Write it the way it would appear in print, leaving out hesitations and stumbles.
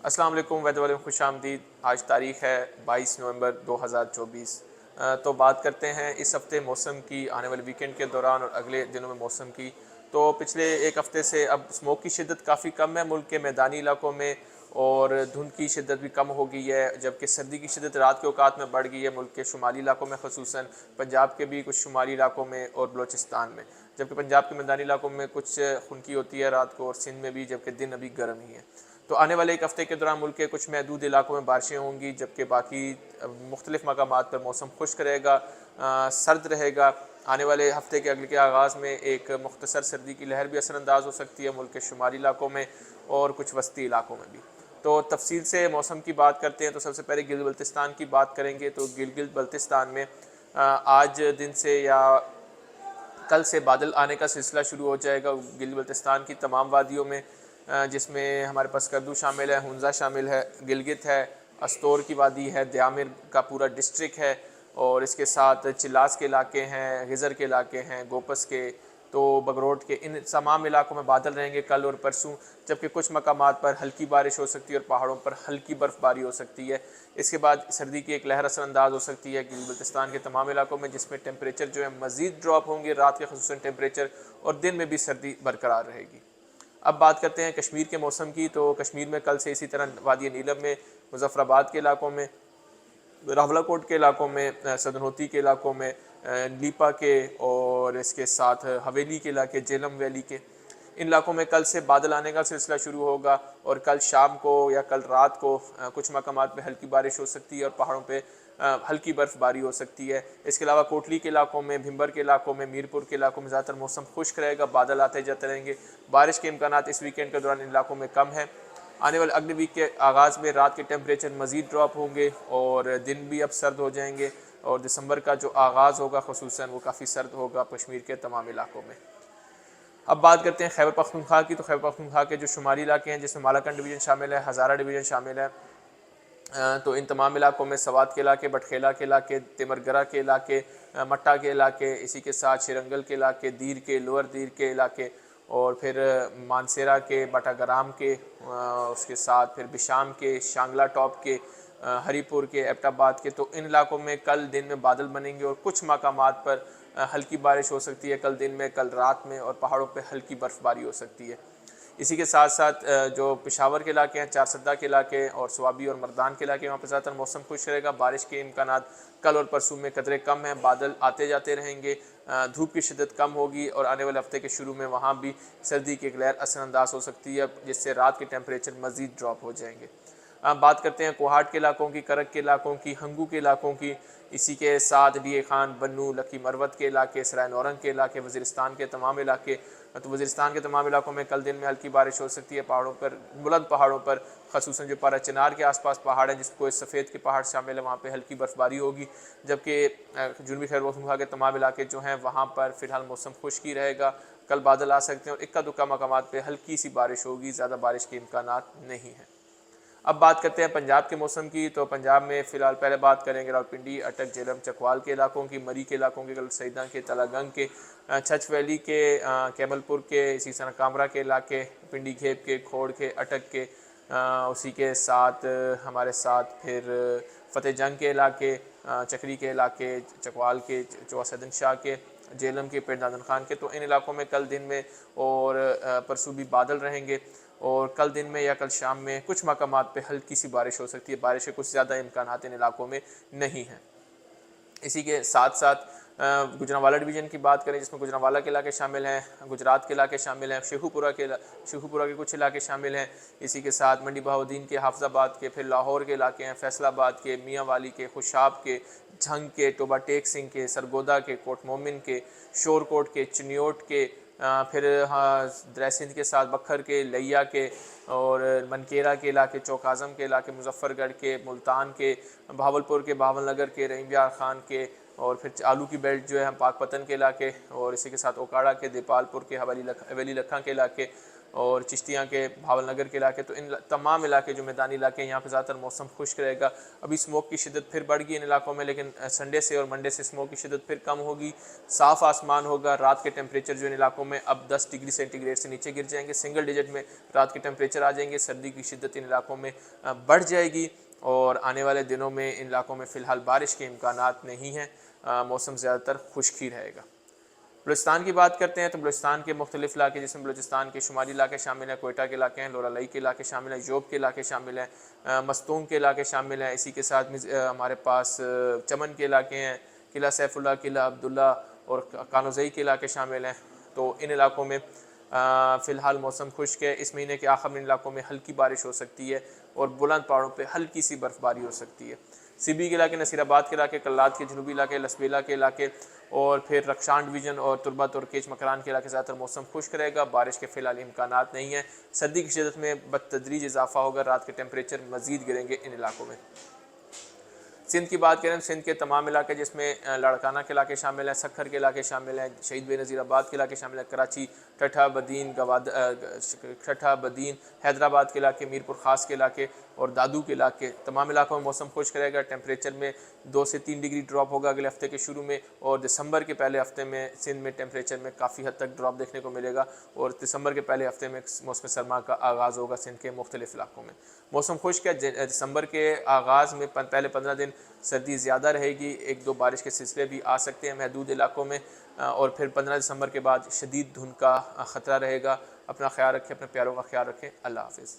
السلام علیکم وید والم، خوش آمدید۔ آج تاریخ ہے 22 نومبر 2024۔ تو بات کرتے ہیں اس ہفتے موسم کی، آنے والے ویکنڈ کے دوران اور اگلے دنوں میں موسم کی۔ تو پچھلے ایک ہفتے سے اب اسموک کی شدت کافی کم ہے ملک کے میدانی علاقوں میں، اور دھند کی شدت بھی کم ہو گئی ہے، جبکہ سردی کی شدت رات کے اوقات میں بڑھ گئی ہے ملک کے شمالی علاقوں میں، خصوصاً پنجاب کے بھی کچھ شمالی علاقوں میں اور بلوچستان میں، جبکہ پنجاب کے میدانی علاقوں میں کچھ خنکی ہوتی ہے رات کو، اور سندھ میں بھی، جبکہ دن ابھی گرم ہی ہے۔ تو آنے والے ایک ہفتے کے دوران ملک کے کچھ محدود علاقوں میں بارشیں ہوں گی، جبکہ باقی مختلف مقامات پر موسم خشک رہے گا، سرد رہے گا۔ آنے والے ہفتے کے اگلے کے آغاز میں ایک مختصر سردی کی لہر بھی اثر انداز ہو سکتی ہے ملک کے شمالی علاقوں میں اور کچھ وسطی علاقوں میں بھی۔ تو تفصیل سے موسم کی بات کرتے ہیں تو سب سے پہلے گلگت بلتستان کی بات کریں گے۔ تو گلگت بلتستان میں آج دن سے یا کل سے بادل آنے کا سلسلہ شروع ہو جائے گا گلگت بلتستان کی تمام وادیوں میں، جس میں ہمارے پاس کردو شامل ہے، ہنزا شامل ہے، گلگت ہے، استور کی وادی ہے، دیامر کا پورا ڈسٹرکٹ ہے، اور اس کے ساتھ چلاس کے علاقے ہیں، غزر کے علاقے ہیں، گوپس کے، تو بگروٹ کے، ان تمام علاقوں میں بادل رہیں گے کل اور پرسوں، جبکہ کچھ مقامات پر ہلکی بارش ہو سکتی ہے اور پہاڑوں پر ہلکی برف باری ہو سکتی ہے۔ اس کے بعد سردی کی ایک لہر اثر انداز ہو سکتی ہے گلگت بلتستان کے تمام علاقوں میں، جس میں ٹیمپریچر جو ہے مزید ڈراپ ہوں گے رات کے، خصوصاً ٹیمپریچر، اور دن میں بھی سردی برقرار رہے گی۔ اب بات کرتے ہیں کشمیر کے موسم کی۔ تو کشمیر میں کل سے اسی طرح وادی نیلم میں، مظفر آباد کے علاقوں میں، راولہ کوٹ کے علاقوں میں، سدنوتی کے علاقوں میں، لیپا کے، اور اس کے ساتھ حویلی کے علاقے، جیلم ویلی کے، ان علاقوں میں کل سے بادل آنے کا سلسلہ شروع ہوگا، اور کل شام کو یا کل رات کو کچھ مقامات پہ ہلکی بارش ہو سکتی ہے اور پہاڑوں پہ ہلکی برف باری ہو سکتی ہے۔ اس کے علاوہ کوٹلی کے علاقوں میں، بھمبر کے علاقوں میں، میرپور کے علاقوں میں زیادہ تر موسم خشک رہے گا، بادل آتے جاتے رہیں گے۔ بارش کے امکانات اس ویکینڈ کے دوران ان علاقوں میں کم ہیں۔ آنے والے اگلے ویک کے آغاز میں رات کے ٹیمپریچر مزید ڈراپ ہوں گے اور دن بھی اب سرد ہو جائیں گے، اور دسمبر کا جو آغاز ہوگا خصوصاً وہ کافی سرد ہوگا کشمیر کے تمام علاقوں میں۔ اب بات کرتے ہیں خیبر پختونخوا کی۔ تو خیبر پختونخوا کے جو شمالی علاقے ہیں، جس میں مالاکنڈ ڈویژن شامل ہے، ہزارہ ڈویژن شامل ہے، تو ان تمام علاقوں میں سوات کے علاقے، بٹخیلا کے علاقے، تیمرگرہ کے علاقے، مٹا کے علاقے، اسی کے ساتھ شرنگل کے علاقے، دیر کے، لوور دیر کے علاقے، اور پھر مانسیرا کے، باٹا گرام کے، اس کے ساتھ پھر بشام کے، شانگلہ ٹاپ کے، ہری پور کے، ایبٹ آباد کے، تو ان علاقوں میں کل دن میں بادل بنیں گے اور کچھ مقامات پر ہلکی بارش ہو سکتی ہے کل دن میں، کل رات میں، اور پہاڑوں پہ ہلکی برف باری ہو سکتی ہے۔ اسی کے ساتھ ساتھ جو پشاور کے علاقے ہیں، چارسدہ کے علاقے اور سوابی اور مردان کے علاقے، وہاں پہ زیادہ تر موسم خشک رہے گا، بارش کے امکانات کل اور پرسوں میں قدرے کم ہیں، بادل آتے جاتے رہیں گے، دھوپ کی شدت کم ہوگی، اور آنے والے ہفتے کے شروع میں وہاں بھی سردی کی ایک لہر اثر انداز ہو سکتی ہے، جس سے رات کے ٹیمپریچر مزید ڈراپ ہو جائیں گے۔ بات کرتے ہیں کوہاٹ کے علاقوں کی، کرک کے علاقوں کی، ہنگو کے علاقوں کی، اسی کے ساتھ ڈی اے خان، بنو، لکی مروت کے علاقے، سرائے نورنگ کے علاقے، وزیرستان کے تمام علاقے۔ تو وزیرستان کے تمام علاقوں میں کل دن میں ہلکی بارش ہو سکتی ہے، پہاڑوں پر، بلند پہاڑوں پر، خصوصاً جو پارا چنار کے آس پاس پہاڑ ہیں، جس کو سفید کے پہاڑ شامل ہیں، وہاں پہ ہلکی برف باری ہوگی، جبکہ جنوبی خیبر پختونخوا کے تمام علاقے جو ہیں وہاں پر فی الحال موسم خشک ہی رہے گا، کل بادل آ سکتے ہیں اور اکا دکا مقامات پہ ہلکی سی بارش ہوگی، زیادہ بارش کے امکانات نہیں ہیں۔ اب بات کرتے ہیں پنجاب کے موسم کی۔ تو پنجاب میں فی الحال پہلے بات کریں گے راولپنڈی، اٹک، جہلم، چکوال کے علاقوں کی، مری کے علاقوں کے، سیداں کے، تلا گنگ کے، چھچ ویلی کے، کیمل پور کے، اسی طرح کامرا کے علاقے، پنڈی گھیب کے، کھوڑ کے، اٹک کے، اسی کے ساتھ ہمارے ساتھ پھر فتح جنگ کے علاقے، چکری کے علاقے، چکوال کے، چوہا سدن شاہ کے، جیلم کے، پیر دادن خان کے، تو ان علاقوں میں کل دن میں اور پرسوں بھی بادل رہیں گے، اور کل دن میں یا کل شام میں کچھ مقامات پہ ہلکی سی بارش ہو سکتی ہے، بارش کے کچھ زیادہ امکانات ان علاقوں میں نہیں ہیں۔ اسی کے ساتھ ساتھ گجرانوالہ ڈویژن کی بات کریں، جس میں گجرانوالہ کے علاقے شامل ہیں، گجرات کے علاقے شامل ہیں، شیخو پورہ کے کچھ علاقے شامل ہیں، اسی کے ساتھ منڈی بہاؤدین کے، حافظ آباد کے، پھر لاہور کے علاقے ہیں، فیصل آباد کے، میاں والی کے، خوشاب کے، جھنگ کے، ٹوبہ ٹیک سنگھ کے، سرگودا کے، کوٹ مومن کے، شور کوٹ کے، چنیوٹ کے، پھر دریا سندھ کے ساتھ بکھر کے، لیا کے، اور منکیرا کے علاقے، چوک اعظم کے علاقے، مظفر گڑھ کے، ملتان کے، بہاولپور کے، بہاول نگر کے، رحیم یار خان کے، اور پھر آلو کی بیلٹ جو ہے پاک پتن کے علاقے، اور اسی کے ساتھ اوکاڑا کے، دیپال پور کے، حویلی لکھاں کے علاقے، اور چشتیاں کے بھاول نگر کے علاقے، تو ان تمام علاقے جو میدانی علاقے ہیں یہاں پہ زیادہ تر موسم خشک رہے گا۔ ابھی اسموک کی شدت پھر بڑھ گئی ان علاقوں میں، لیکن سنڈے سے اور منڈے سے اسموک کی شدت پھر کم ہوگی، صاف آسمان ہوگا۔ رات کے ٹیمپریچر جو ان علاقوں میں اب 10 ڈگری سینٹی گریڈ سے نیچے گر جائیں گے، سنگل ڈیجٹ میں رات کے ٹیمپریچر آ جائیں گے، سردی کی شدت ان علاقوں میں بڑھ جائے گی، اور آنے والے دنوں میں ان علاقوں میں فی الحال بارش کے امکانات نہیں ہیں، موسم زیادہ تر خشک ہی رہے گا۔ بلوچستان کی بات کرتے ہیں تو بلوچستان کے مختلف علاقے، جس میں بلوچستان کے شمالی علاقے شامل ہیں، کوئٹہ کے علاقے ہیں، لورالائی کے علاقے شامل ہیں، جوب کے علاقے شامل ہیں، مستونگ کے علاقے شامل ہیں، اسی کے ساتھ ہمارے پاس چمن کے علاقے ہیں، قلعہ سیف اللہ، قلعہ عبداللہ اور کانوزئی کے علاقے شامل ہیں۔ تو ان علاقوں میں فی الحال موسم خشک ہے۔ اس مہینے کے آخر میں ان علاقوں میں ہلکی بارش ہو سکتی ہے اور بلند پہاڑوں پہ ہلکی سی برف باری ہو سکتی ہے۔ سی بی کے علاقے، نصیر آباد کے علاقے، کلات کے جنوبی علاقے، لسبیلا کے علاقے اور پھر رکشان ڈویژن اور تربت اور کیچ مکران کے علاقے زیادہ تر موسم خشک رہے گا، بارش کے فی الحال امکانات نہیں ہیں۔ سردی کی شدت میں بتدریج اضافہ ہوگا، رات کے ٹیمپریچر مزید گریں گے ان علاقوں میں۔ سندھ کی بات کریں تو سندھ کے تمام علاقے، جس میں لاڑکانہ کے علاقے شامل ہیں، سکھر کے علاقے شامل ہیں، شہید بے نظیر آباد کے علاقے شامل ہیں، کراچی، ٹھٹھہ بدین، حیدرآباد کے علاقے، میرپور خاص کے علاقے اور دادو کے علاقے، تمام علاقوں میں موسم خشک رہے گا۔ ٹیمپریچر میں 2 سے 3 ڈگری ڈراپ ہوگا اگلے ہفتے کے شروع میں، اور دسمبر کے پہلے ہفتے میں سندھ میں ٹیمپریچر میں کافی حد تک ڈراپ دیکھنے کو ملے گا، اور دسمبر کے پہلے ہفتے میں موسم سرما کا آغاز ہوگا سندھ کے مختلف علاقوں میں۔ موسم خشک ہے، دسمبر کے آغاز میں پہلے 15 دن سردی زیادہ رہے گی، 1-2 بارش کے سلسلے بھی آ سکتے ہیں محدود علاقوں میں، اور پھر 15 دسمبر کے بعد شدید دھند کا خطرہ رہے گا۔ اپنا خیال رکھیں، اپنے پیاروں کا خیال رکھیں۔ اللہ حافظ۔